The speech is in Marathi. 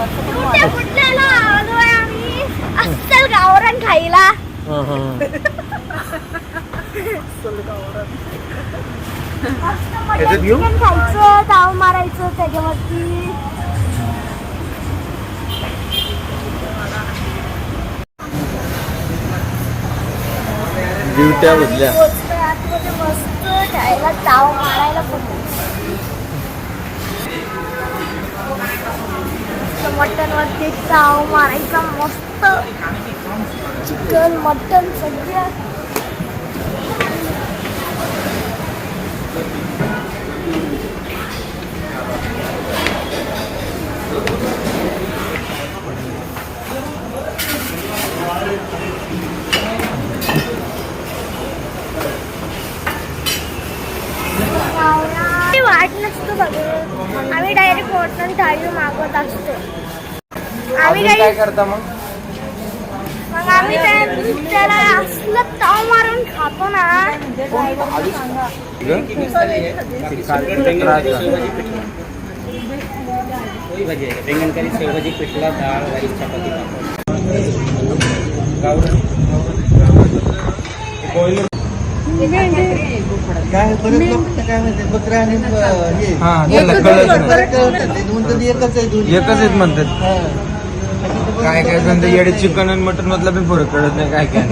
कुठल्याला आलोय आम्ही अस्सल गावरान खायला. चिकन खायचं, ताव मारायचं त्याच्यावरती. बिवट्या बसल्या आतमध्ये मस्त खायला, ताव मारायला पण मटन वरती ताव मारायचा मस्त. चिकन मटन सगळं. वाट नसतो बघ, आम्ही डायरेक्ट मटन थाळी मागवत असतो. आम्ही काय करता मग आम्ही त्याला असलं ताव मारून खातो ना. रेंगणकरी, शेवभाजी, पिठला, डाळ, राईस, चपाती. काय बरेच लोक काय म्हणतात बकरा आणि एकच आहेत म्हणतात. काय काय जण येडे चिकन आणि मटन मधला पण फरक कळत नाही काय काय.